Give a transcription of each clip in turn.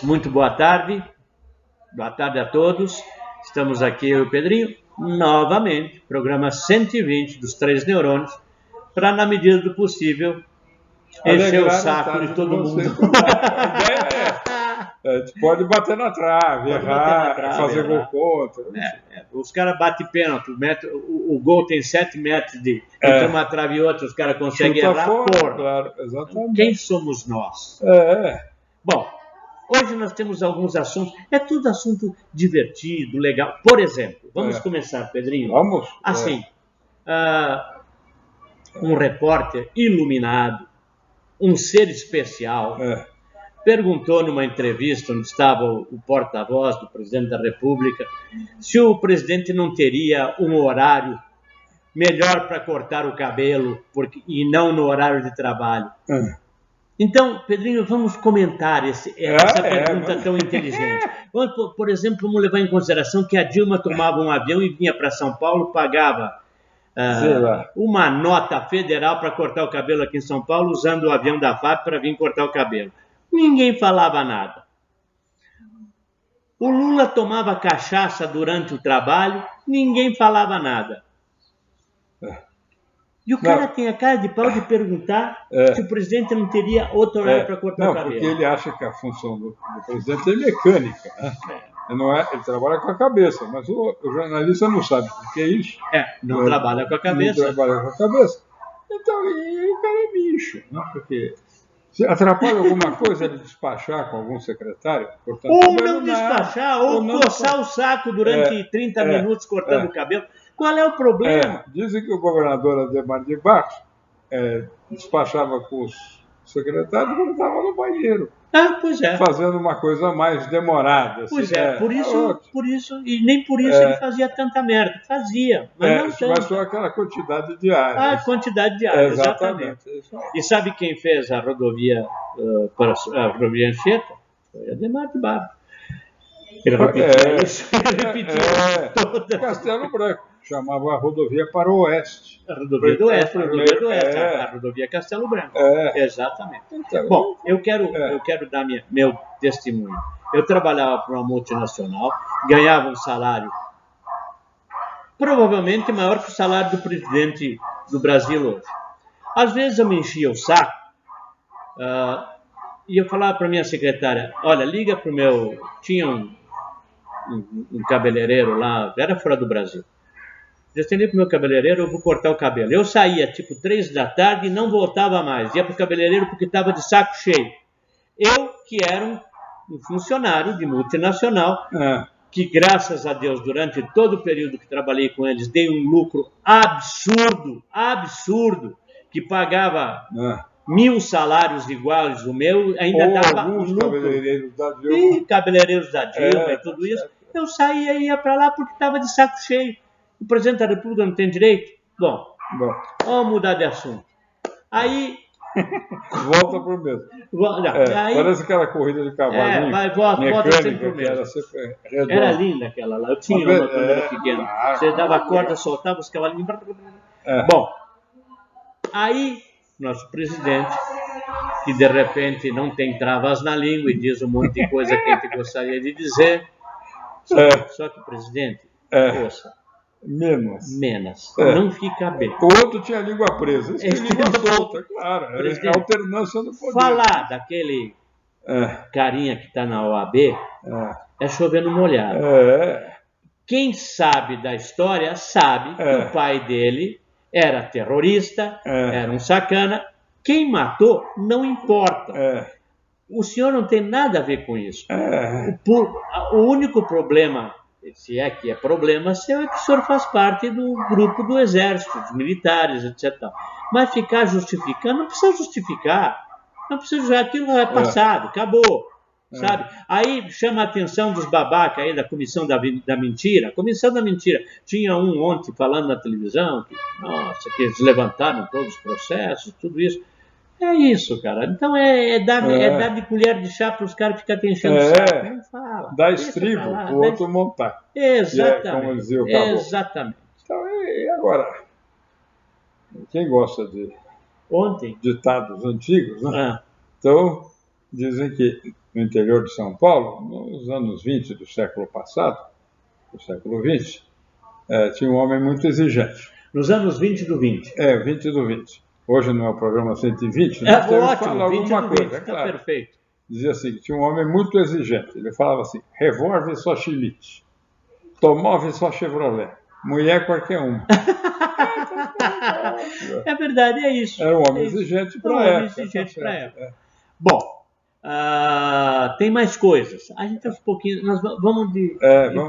muito boa tarde a todos. Estamos aqui, eu e o Pedrinho, novamente, programa 120 dos Três Neurônios, para, na medida do possível, encher o saco de todo mundo. A ideia é essa. A gente pode bater na trave, errar, fazer gol contra. Os caras batem pênalti, o gol tem 7 metros entre uma trave e outra, os caras conseguem errar. Fora, claro, exatamente. Quem somos nós? Bom, hoje nós temos alguns assuntos, é tudo assunto divertido, legal. Por exemplo, vamos começar, Pedrinho? Vamos. Assim, um repórter iluminado, um ser especial, perguntou numa entrevista onde estava o porta-voz do presidente da República se o presidente não teria um horário melhor para cortar o cabelo e não no horário de trabalho. Então, Pedrinho, vamos comentar essa pergunta tão inteligente. Por exemplo, vamos levar em consideração que a Dilma tomava um avião e vinha para São Paulo, pagava uma nota federal para cortar o cabelo aqui em São Paulo, usando o avião da FAB para vir cortar o cabelo. Ninguém falava nada. O Lula tomava cachaça durante o trabalho, ninguém falava nada. E o cara tem a cara de pau de perguntar se o presidente não teria outro horário para cortar o cabelo. Porque ele acha que a função do presidente é mecânica. Ele trabalha com a cabeça, mas o jornalista não sabe o que é isso. Não trabalha com a cabeça. Não trabalha com a cabeça. Então, e o cara é bicho, né? Porque se atrapalha alguma coisa ele despachar com algum secretário? Ou não despachar, ou coçar o saco durante 30 minutos cortando o cabelo. Qual é o problema? Dizem que o governador Adhemar de Barros despachava com os secretários quando estava no banheiro. Pois é. Fazendo uma coisa mais demorada. Pois por isso, e nem por isso ele fazia tanta merda. Fazia, mas não tanto. Mas só aquela quantidade diária. A quantidade diária, exatamente. E sabe quem fez a rodovia Anchieta? Foi Adhemar de Barros. Ele repetiu isso. Castelo Branco. Chamava a rodovia para o oeste. A rodovia do oeste, a rodovia Castelo Branco. Exatamente. Então, bom, eu quero dar meu testemunho. Eu trabalhava para uma multinacional, ganhava um salário provavelmente maior que o salário do presidente do Brasil hoje. Às vezes eu me enchia o saco e eu falava para minha secretária, olha, liga para o meu... Tinha um cabeleireiro lá, era fora do Brasil. Eu atendi para o meu cabeleireiro, eu vou cortar o cabelo. Eu saía tipo 3 da tarde e não voltava mais. Ia para o cabeleireiro porque estava de saco cheio. Eu, que era um funcionário de multinacional, que graças a Deus, durante todo o período que trabalhei com eles, dei um lucro absurdo, que pagava 1.000 salários iguais o meu, ainda dava lucro. Cabeleireiros da Dilma e tudo isso. Eu saía e ia para lá porque estava de saco cheio. O presidente da República não tem direito? Bom, vamos mudar de assunto. Aí... Volta para o mesmo. Parece aquela corrida de cavalinho. Volta sempre para o mesmo. Era linda aquela lá. Eu tinha uma quando era pequena. Você dava a corda, soltava os cavalinhos. Bom, aí nosso presidente, que de repente não tem travas na língua e diz um monte de coisa que a gente gostaria de dizer. Só que o presidente, ouça, menos. Não fica bem. O outro tinha a língua presa. Esse tem língua solta, claro. É alternância do poder. Falar daquele carinha que está na OAB é chover no molhado. Quem sabe da história sabe que o pai dele era terrorista, era um sacana. Quem matou não importa. O senhor não tem nada a ver com isso. O único problema, se é que é problema seu, é que o senhor faz parte do grupo do exército, dos militares, etc. Mas ficar justificando, não precisa justificar. Não precisa justificar, aquilo é passado, acabou. Sabe? Aí chama a atenção dos babacas aí da Comissão da Mentira. A Comissão da Mentira. Tinha um ontem falando na televisão que eles levantaram todos os processos, tudo isso. É isso, cara. Então é dar de colher de chá para os caras ficarem enchendo o saco. Não fala. Dá estribo para o outro montar. Exatamente. Como dizia o caboclo. Exatamente. Então, e agora? Quem gosta de ontem ditados antigos, né? Então, dizem que no interior de São Paulo, nos anos 20 do século passado, do século XX, tinha um homem muito exigente. Nos anos 20 do 20. 20 do 20. Hoje não é o programa 120, nós temos que falar alguma coisa, claro. Perfeito. Dizia assim, que tinha um homem muito exigente. Ele falava assim, revólver só Chilite, automóvel só Chevrolet, mulher qualquer uma. É verdade, é isso. Era um homem exigente para a época. Bom, tem mais coisas. A gente aos pouquinhos, nós vamos de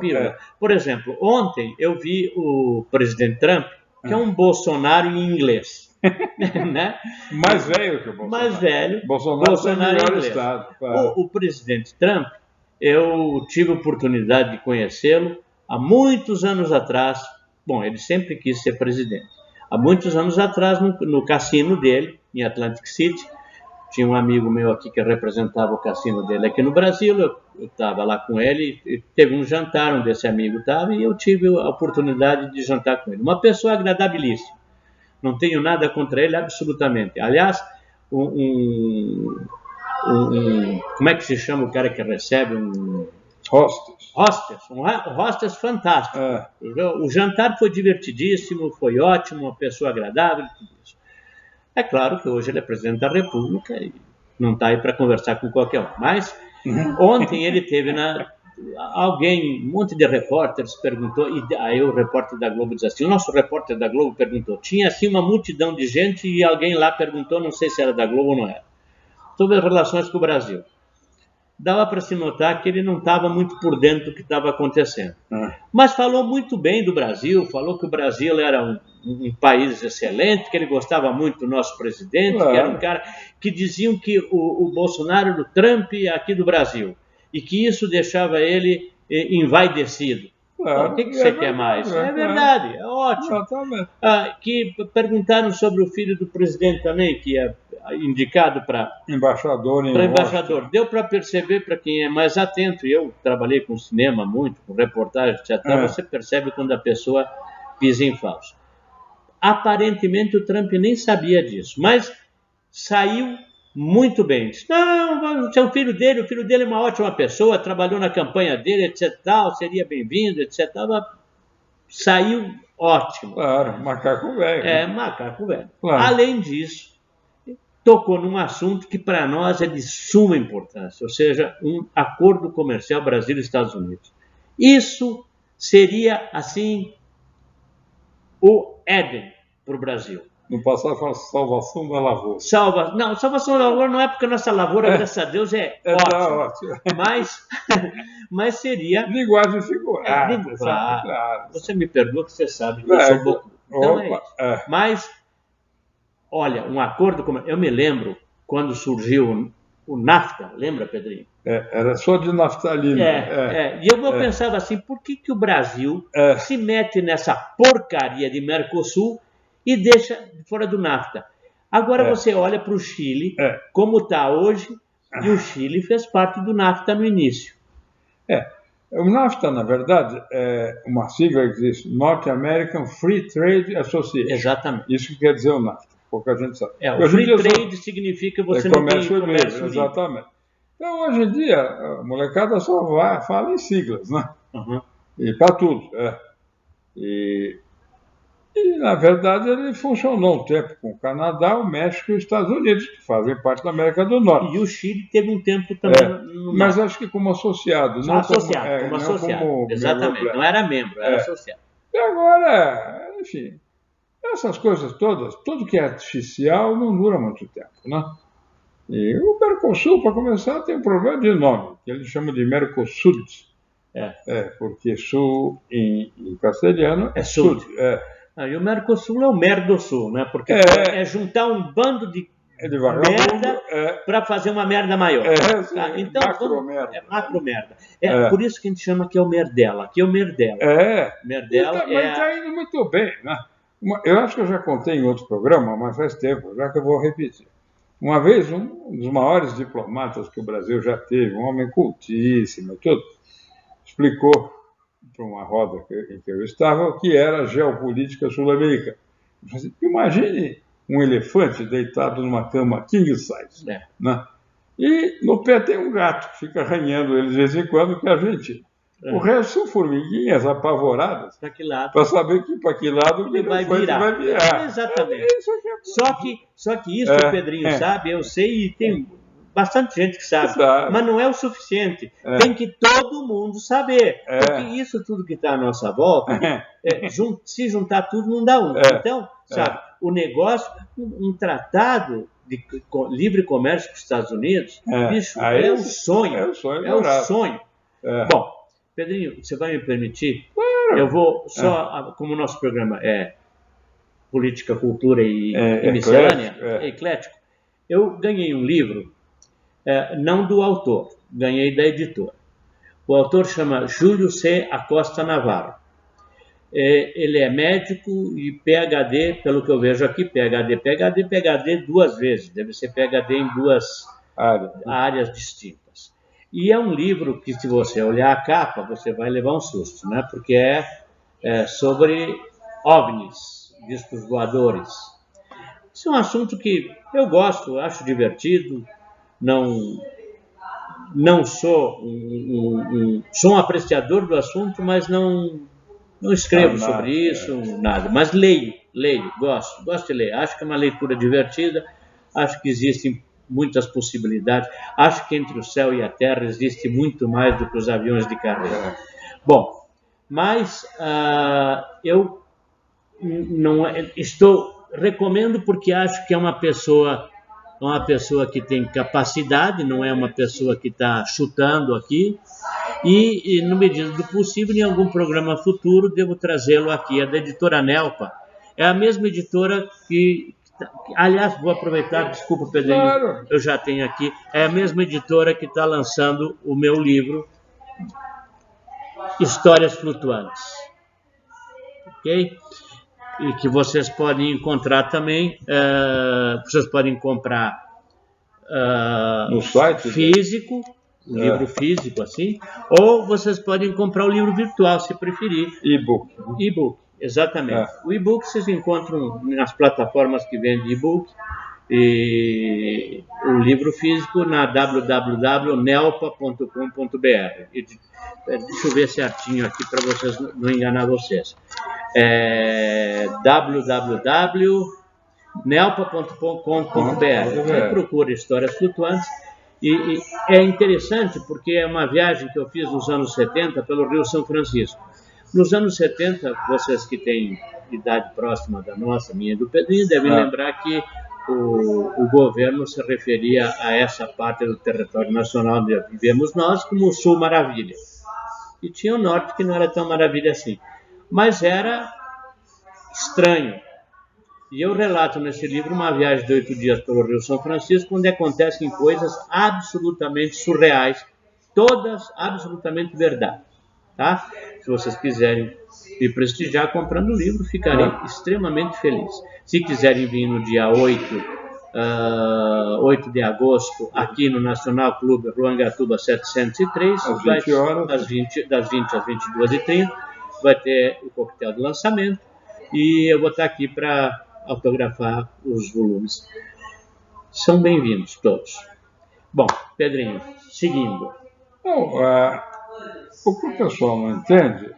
pílula. Por exemplo, ontem eu vi o presidente Trump, que é um Bolsonaro em inglês. Né? Mais velho que o Bolsonaro. Mais velho. Bolsonaro em inglês. Estado, claro. O presidente Trump, eu tive a oportunidade de conhecê-lo há muitos anos atrás. Bom, ele sempre quis ser presidente. Há muitos anos atrás, no cassino dele, em Atlantic City, tinha um amigo meu aqui que representava o cassino dele aqui no Brasil, eu estava lá com ele, e teve um jantar onde esse amigo estava, e eu tive a oportunidade de jantar com ele. Uma pessoa agradabilíssima. Não tenho nada contra ele, absolutamente. Aliás, como é que se chama o cara que recebe um... Hostess. Um hostess fantástico. O jantar foi divertidíssimo, foi ótimo, uma pessoa agradável, tudo isso. É claro que hoje ele é presidente da República e não está aí para conversar com qualquer um. Mas ontem ele teve um monte de repórteres perguntou, e aí o repórter da Globo diz assim, o nosso repórter da Globo perguntou, tinha assim uma multidão de gente e alguém lá perguntou, não sei se era da Globo ou não era, sobre as relações com o Brasil. Dava para se notar que ele não estava muito por dentro do que estava acontecendo. Mas falou muito bem do Brasil, falou que o Brasil era um país excelente, que ele gostava muito do nosso presidente, que era um cara que diziam que o Bolsonaro era o Trump aqui do Brasil, e que isso deixava ele envaidecido. O que você quer mais? É verdade, é ótimo. Que perguntaram sobre o filho do presidente também, que é indicado para embaixador. Deu para perceber, para quem é mais atento, e eu trabalhei com cinema muito, com reportagem, etc., você percebe quando a pessoa pisa em falso. Aparentemente o Trump nem sabia disso, mas saiu muito bem. Disse, não, é o filho dele é uma ótima pessoa, trabalhou na campanha dele, etc., tal, seria bem-vindo, etc., saiu ótimo. Claro, macaco velho. Macaco velho. Claro. Além disso, tocou num assunto que para nós é de suma importância, ou seja, um acordo comercial Brasil e Estados Unidos. Isso seria, assim, o Éden para o Brasil. No passado fala salvação da lavoura. Salvação da lavoura não é porque a nossa lavoura, graças a Deus, é ótima. Mas seria... Linguagem figurada. Claro. Você me perdoa que você sabe. Eu sou pouco. Então Mas... Olha, um acordo como... Eu me lembro quando surgiu o NAFTA, lembra, Pedrinho? Era só de naftalina. E eu pensava assim, por que o Brasil se mete nessa porcaria de Mercosul e deixa fora do NAFTA? Agora você olha para o Chile, como está hoje, e o Chile fez parte do NAFTA no início. O NAFTA, na verdade, é uma sigla que diz North American Free Trade Association. Exatamente. Isso quer dizer o NAFTA. Pouca gente sabe. O free trade significa você não tem comércio livre. Exatamente. Então, hoje em dia, a molecada só fala em siglas, né? E para tudo. E, na verdade, ele funcionou um tempo com o Canadá, o México e os Estados Unidos, que fazem parte da América do Norte. E o Chile teve um tempo também mas acho que como associado. Como associado. Exatamente. Não era membro, era associado. E agora, enfim... Essas coisas todas, tudo que é artificial não dura muito tempo, né? E o Mercosul, para começar, tem um problema de nome, que ele chama de Mercosul. Porque sul em castelhano é sud. E o Mercosul é o Merdosul, né? Porque é juntar um bando de merda para fazer uma merda maior. Então, macro-merda. É macro-merda. Por isso que a gente chama que é o Merdela. Aqui é o Merdela. Merdela mas está indo muito bem, né? Eu acho que eu já contei em outro programa, mas faz tempo, já que eu vou repetir. Uma vez, um dos maiores diplomatas que o Brasil já teve, um homem cultíssimo e tudo, explicou para uma roda em que eu estava o que era a geopolítica sul-americana. Imagine um elefante deitado numa cama king size, né? E no pé tem um gato que fica arranhando ele de vez em quando, que é argentino. O resto são formiguinhas apavoradas para saber para que lado ele vai virar. Exatamente. Só que isso o Pedrinho sabe, eu sei, e tem bastante gente que sabe. Mas não é o suficiente. Tem que todo mundo saber. Porque isso tudo que está à nossa volta, se juntar tudo, não dá um. Então, sabe, o negócio, um tratado de livre comércio com os Estados Unidos, bicho, é um sonho. É um sonho. Bom, Pedrinho, você vai me permitir? Eu vou só, como o nosso programa é política, cultura e miscelânea, eclético, eu ganhei um livro, não do autor, ganhei da editora. O autor chama Júlio C. Acosta Navarro. Ele é médico e PhD, pelo que eu vejo aqui, PhD 2 vezes, deve ser PhD em 2 áreas distintas. E é um livro que, se você olhar a capa, você vai levar um susto, né? Porque é sobre OVNIs, discos voadores. Isso é um assunto que eu gosto, acho divertido, não sou sou um apreciador do assunto, mas não escrevo sobre isso, nada. Mas leio, gosto de ler. Acho que é uma leitura divertida, acho que existem muitas possibilidades. Acho que entre o céu e a terra existe muito mais do que os aviões de carreira. Bom, mas eu não recomendo porque acho que é uma pessoa que tem capacidade, não é uma pessoa que está chutando aqui. E, no medida do possível, em algum programa futuro, devo trazê-lo aqui. É da editora Nelpa. É a mesma editora que... Aliás, vou aproveitar, desculpa, Pedrinho, claro. Eu já tenho aqui. É a mesma editora que está lançando o meu livro, Histórias Flutuantes. Ok? E que vocês podem encontrar também. Vocês podem comprar no site físico, o livro físico, assim, ou vocês podem comprar o livro virtual, se preferir. E-book, exatamente. O e-book vocês encontram nas plataformas que vendem e-book, e o livro físico na www.nelpa.com.br. Deixa eu ver certinho aqui para vocês não enganar vocês. www.nelpa.com.br. Procura Histórias Flutuantes. E é interessante porque é uma viagem que eu fiz nos anos 70 pelo Rio São Francisco. Nos anos 70, vocês que têm idade próxima da nossa, minha e do Pedrinho, devem lembrar que o governo se referia a essa parte do território nacional onde vivemos nós como o Sul Maravilha. E tinha o Norte que não era tão maravilha assim. Mas era estranho. E eu relato nesse livro uma viagem de 8 dias pelo Rio São Francisco, onde acontecem coisas absolutamente surreais, todas absolutamente verdade. Tá? Se vocês quiserem me prestigiar comprando o livro, ficarei extremamente feliz. Se quiserem vir no dia 8 de agosto, aqui no Nacional Clube Ruangatuba 703, às 20 horas. Das 20 às 22h30, vai ter o coquetel de lançamento e eu vou estar aqui para autografar os volumes. São bem-vindos todos. Bom, Pedrinho, seguindo. O que o pessoal não entende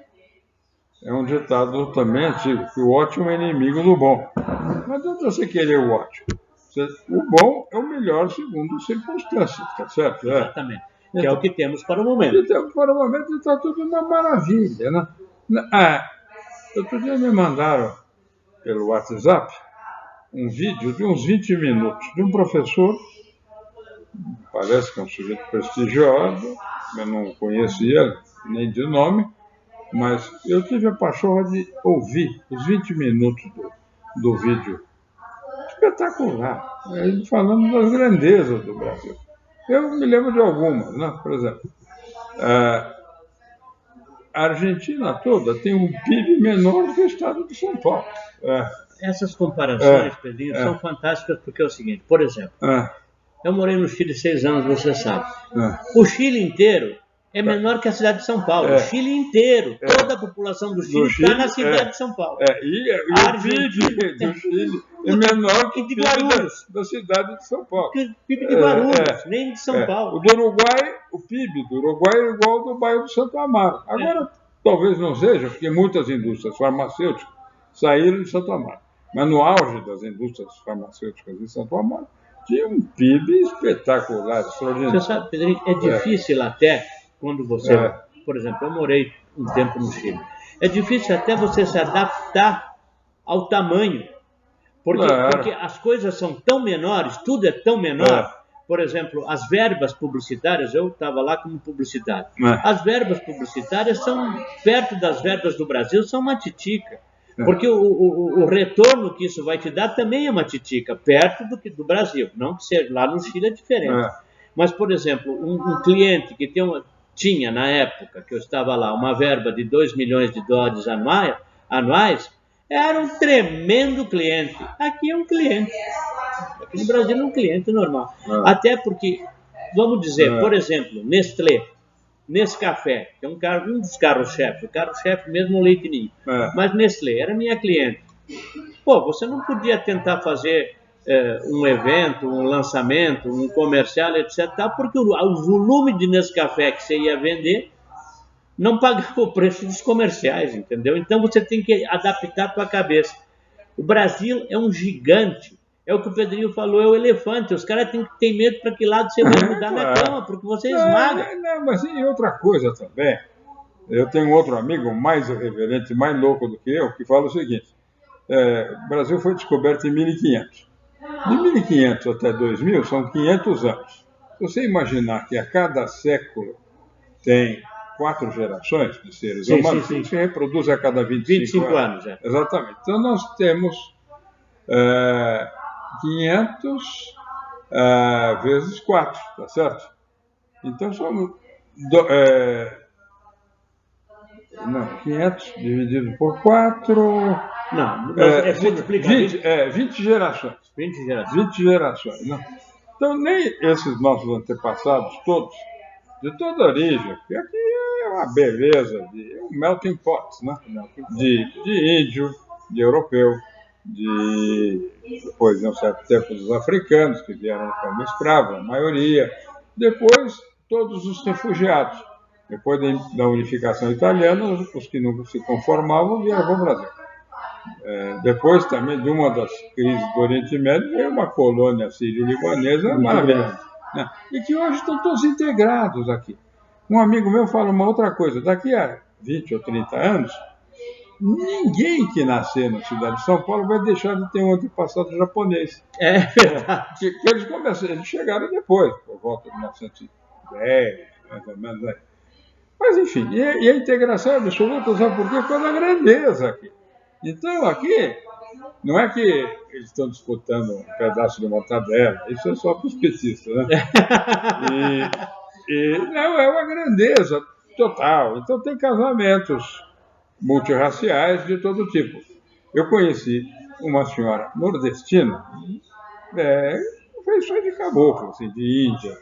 é um ditado também antigo, que o ótimo é inimigo do bom. Não adianta você querer o ótimo. O bom é o melhor segundo as circunstâncias, tá certo? Exatamente. Que é o que temos para o momento. Está tudo uma maravilha, né? Outro dia me mandaram pelo WhatsApp um vídeo de uns 20 minutos de um professor, parece que é um sujeito prestigioso, eu não conhecia nem de nome, mas eu tive a paixão de ouvir os 20 minutos do vídeo. Espetacular. Ele falando das grandezas do Brasil. Eu me lembro de algumas, né? Por exemplo, a Argentina toda tem um PIB menor do que o estado de São Paulo. Essas comparações, Pedrinho, são fantásticas porque é o seguinte, por exemplo, eu morei no Chile 6 anos, você sabe. O Chile inteiro é menor que a cidade de São Paulo. O Chile inteiro, toda a população do Chile está na cidade de São Paulo. E o PIB do Chile é menor que o PIB da cidade de São Paulo. O PIB de Guarulhos, nem de São Paulo. O do Uruguai, o PIB do Uruguai é igual ao do bairro do Santo Amaro. Agora, talvez não seja, porque muitas indústrias farmacêuticas saíram de Santo Amaro. Mas no auge das indústrias farmacêuticas em Santo Amaro, tinha um PIB espetacular, extraordinário. Você sabe, Pedrinho, é difícil até quando você... Por exemplo, eu morei um tempo no Chile. É difícil até você se adaptar ao tamanho. Porque as coisas são tão menores, tudo é tão menor. Por exemplo, as verbas publicitárias, eu estava lá como publicitário. As verbas publicitárias são, perto das verbas do Brasil, são uma titica. Porque o retorno que isso vai te dar também é uma titica, perto do Brasil. Não que seja, lá no Chile é diferente. Mas, por exemplo, um cliente que tinha, na época que eu estava lá, uma verba de $2 milhões anuais, era um tremendo cliente. Aqui é um cliente. Aqui no Brasil é um cliente normal. Até porque, vamos dizer, por exemplo, Nestlé, Nescafé, que é um dos carros-chefe, o carro-chefe mesmo o Leite Ninho. Mas Nestlé era minha cliente. Pô, você não podia tentar fazer um evento, um lançamento, um comercial, etc., porque o volume de Nescafé que você ia vender não pagava o preço dos comerciais, entendeu? Então você tem que adaptar a tua cabeça. O Brasil é um gigante. É o que o Pedrinho falou, é o elefante. Os caras têm que ter medo para que lado você vai mudar na cama, porque você esmaga. Mas e outra coisa também. Eu tenho outro amigo mais irreverente, mais louco do que eu, que fala o seguinte. O Brasil foi descoberto em 1500. De 1500 até 2000 são 500 anos. Se você imaginar que a cada século tem 4 gerações de seres humanos, que se reproduz a cada 25 anos. Exatamente. Então nós temos 500 vezes 4, tá certo? Então somos 500 dividido por 4... Não, é 20 gerações. 20 gerações. Não? Então, nem esses nossos antepassados todos, de toda origem, porque aqui é uma beleza, um melting pot, né? De índio, de europeu, depois, em um certo tempo, dos africanos, que vieram como escravos, a maioria. Depois, todos os refugiados. Depois da unificação italiana, os que não se conformavam vieram para o Brasil. Depois também de uma das crises do Oriente Médio, veio uma colônia sírio-libanesa maravilhosa, né? E que hoje estão todos integrados aqui. Um amigo meu fala uma outra coisa, daqui a 20 ou 30 anos, ninguém que nascer na cidade de São Paulo vai deixar de ter um antepassado japonês. É verdade. Eles chegaram depois, por volta de 1910, mais ou menos aí. Mas enfim, e a integração é absoluta, sabe por quê? Por causa da grandeza aqui. Então, aqui, não é que eles estão disputando um pedaço de mortadela, isso é só para os petistas, né? Não, é uma grandeza total. Então, tem casamentos multirraciais de todo tipo. Eu conheci uma senhora nordestina, feições de caboclo, assim, de Índia.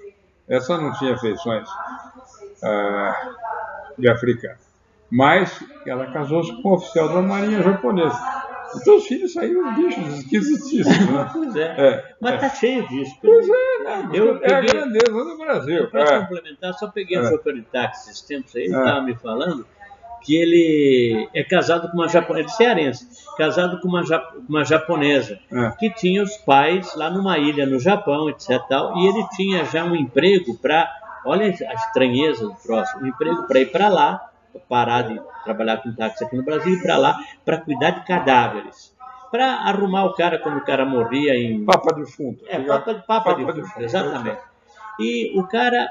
Essa não tinha feições de africano. Mas ela casou-se com um oficial da marinha japonesa. Então os filhos saíram bichos esquisitíssimos, né? Pois é. Mas está cheio disso. Pois é, né? É a grandeza do Brasil. Para complementar, só peguei um chofer de táxi esses tempos aí, ele estava me falando que ele é casado com uma japonesa, cearense, casado com uma japonesa, que tinha os pais lá numa ilha no Japão, etc. Tal, e ele tinha já um emprego para, olha a estranheza do troço, um emprego para ir para lá, parar de trabalhar com táxi aqui no Brasil, ir para lá para cuidar de cadáveres, para arrumar o cara quando o cara morria em... Papa defunto. Papa defunto, exatamente. E o cara,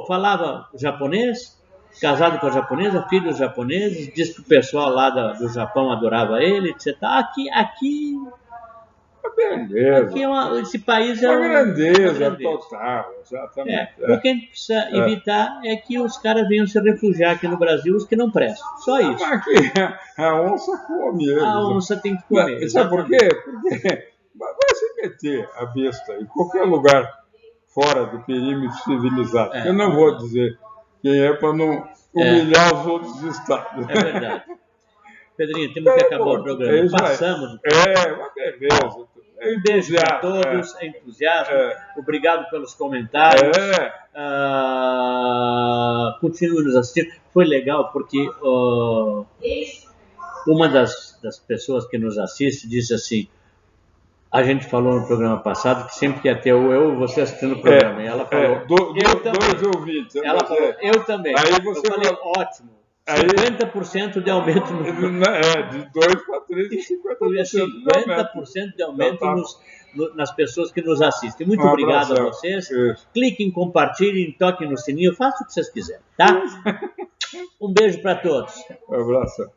falava japonês, casado com a japonesa, filhos japoneses, diz que o pessoal lá do Japão adorava ele, etc. Aqui beleza. Aqui esse país é uma grandeza total, exatamente. O que a gente precisa evitar é que os caras venham se refugiar aqui no Brasil, os que não prestam. Só isso. Mas aqui a onça come eles. A onça tem que comer. Sabe por quê? Porque vai se meter a besta em qualquer lugar fora do perímetro civilizado. Eu não vou dizer quem é para não humilhar os outros estados. É verdade. Pedrinho, temos que acabar o programa. Passamos. Uma beleza. Um beijo para todos, entusiasmo. Obrigado pelos comentários. Continue nos assistindo. Foi legal porque uma das pessoas que nos assiste disse assim: a gente falou no programa passado que sempre ia ter eu e você assistindo o programa. E ela falou, dois ouvintes. Ela falou, eu também. Aí você eu falei, ótimo. 50% de aumento no... de 2 para 3 e 50% de aumento nas pessoas que nos assistem. Muito obrigado a vocês. Cliquem, compartilhem, toquem no sininho, façam o que vocês quiserem, tá? Um beijo para todos. Um abraço.